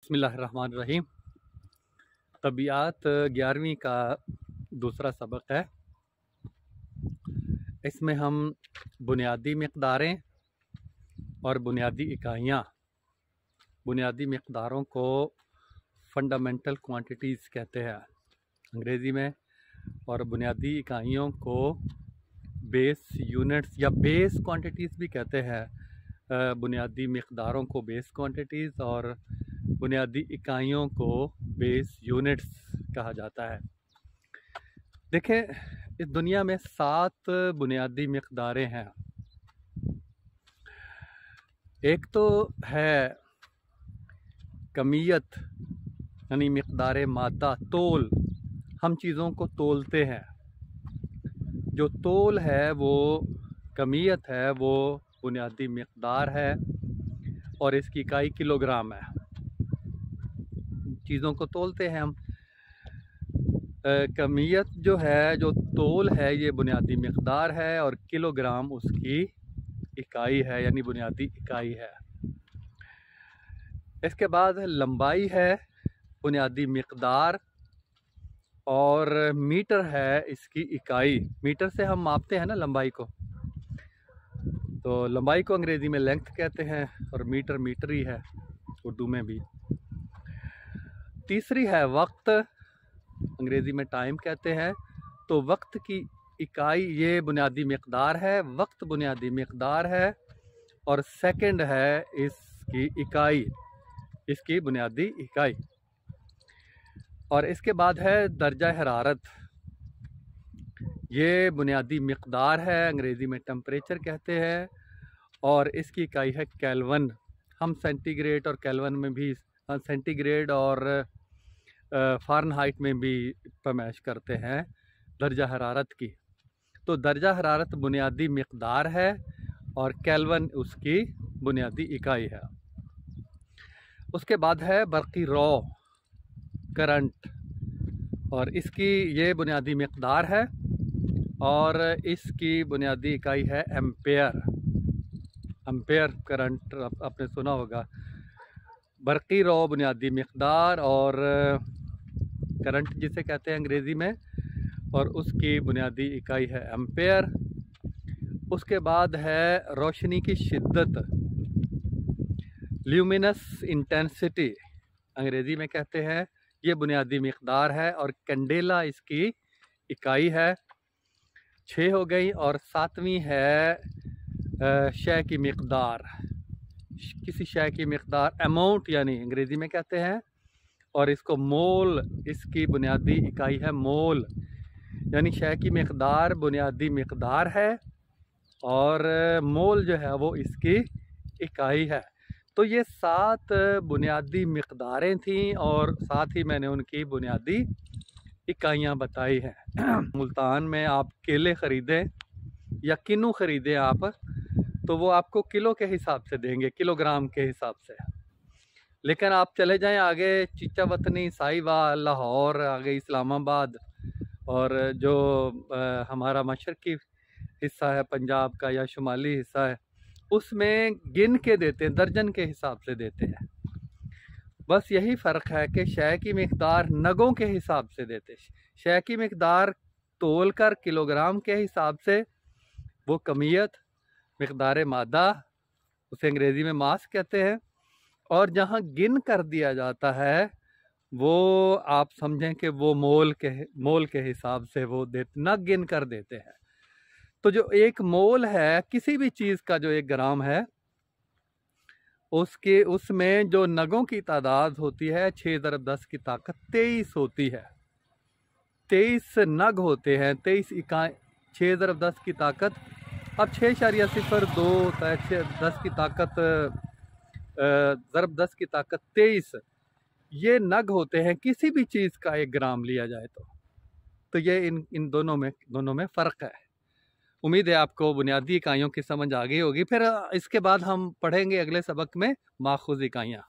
बिस्मिल्लाहिर्रहमानिर्रहीम। तबीयत 11वीं का दूसरा सबक है। इसमें हम बुनियादी मिक़दारें और बुनियादी इकाइयाँ, बुनियादी मिक़दारों को फंडामेंटल क्वांटिटीज़ कहते हैं अंग्रेज़ी में, और बुनियादी इकाइयों को बेस यूनिट्स या बेस क्वांटिटीज़ भी कहते हैं। बुनियादी मिक़दारों को बेस क्वांटिटीज़ और बुनियादी इकाइयों को बेस यूनिट्स कहा जाता है। देखें, इस दुनिया में 7 बुनियादी मिक़दारें हैं। एक तो है कमियत, यानी मिक़दार मादा, तोल। हम चीज़ों को तोलते हैं। जो तोल है वो कमियत है, वो बुनियादी मिक़दार है और इसकी इकाई किलोग्राम है। चीज़ों को तोलते हैं हम। कमियत जो है, जो तोल है, ये बुनियादी मिक़दार है और किलोग्राम उसकी इकाई है, यानी बुनियादी इकाई है। इसके बाद लंबाई है बुनियादी मिक़दार और मीटर है इसकी इकाई। मीटर से हम मापते हैं ना लंबाई को, तो लंबाई को अंग्रेज़ी में लेंथ कहते हैं और मीटर मीटर ही है उर्दू में भी। तीसरी है वक्त, अंग्रेज़ी में टाइम कहते हैं। तो वक्त की इकाई ये बुनियादी मिक़दार है, वक्त बुनियादी मिक़दार है और सेकंड है इसकी इकाई, इसकी बुनियादी इकाई। और इसके बाद है दर्जा हरारत। ये बुनियादी मिक़दार है, अंग्रेज़ी में टेम्परेचर कहते हैं और इसकी इकाई है केल्विन। हम सेंटीग्रेड और केल्विन में भी, सेंटीग्रेड और फ़ारेनहाइट में भी पैमाइश करते हैं दर्जा हरारत की। तो दर्जा हरारत बुनियादी मिक़दार है और केल्विन उसकी बुनियादी इकाई है। उसके बाद है बरक़ी रॉ, करंट, और इसकी ये बुनियादी मिक़दार है और इसकी बुनियादी इकाई है एम्पेयर। एम्पेयर करंट आपने सुना होगा। बरक़ी रॉ बुनियादी मिक़दार और करंट जिसे कहते हैं अंग्रेज़ी में, और उसकी बुनियादी इकाई है एम्पेयर। उसके बाद है रोशनी की शिद्दत, ल्यूमिनस इंटेंसिटी अंग्रेज़ी में कहते हैं। ये बुनियादी मिक़दार है और कैंडेला इसकी इकाई है। 6 हो गई। और 7वीं है शय की मिक़दार। किसी शय की मिक़दार अमाउंट यानी अंग्रेज़ी में कहते हैं, और इसको मोल, इसकी बुनियादी इकाई है मोल, यानी शय की मिक़दार बुनियादी मिक़दार है और मोल जो है वो इसकी इकाई है। तो ये 7 बुनियादी मिक़दारें थीं और साथ ही मैंने उनकी बुनियादी इकाइयाँ बताई हैं। मुल्तान में आप केले ख़रीदें या किन्नू ख़रीदें आप, तो वो आपको किलो के हिसाब से देंगे, किलोग्राम के हिसाब से। लेकिन आप चले जाएं आगे, चीचा वतनी, साहिवाल, लाहौर, आगे इस्लामाबाद, और जो हमारा मशरक़ी हिस्सा है पंजाब का या शुमाली हिस्सा है, उसमें गिन के देते हैं, दर्जन के हिसाब से देते हैं। बस यही फ़र्क है कि शय की मिक़दार नगों के हिसाब से देते हैं। शय की मिक़दार तोल कर किलोग्राम के हिसाब से वो कमियत, मिक़दार मादा, उसे अंग्रेज़ी में मास कहते हैं। और जहाँ गिन कर दिया जाता है वो आप समझें कि वो मोल के हिसाब से वो नग गिन कर देते हैं। तो जो एक मोल है किसी भी चीज़ का, जो 1 ग्राम है, उसमें जो नगों की तादाद होती है 6 × 10 की ताकत 23 होती है। 23 नग होते हैं, 23 इकाई, 6 × 10 की ताकत। अब 6.02 10 की ताकत ज़रब 10 की ताकत 23, ये नग होते हैं किसी भी चीज़ का 1 ग्राम लिया जाए तो ये इन दोनों में फ़र्क है। उम्मीद है आपको बुनियादी इकाइयों की समझ आ गई होगी। फिर इसके बाद हम पढ़ेंगे अगले सबक में माखूज़ इकाइयाँ।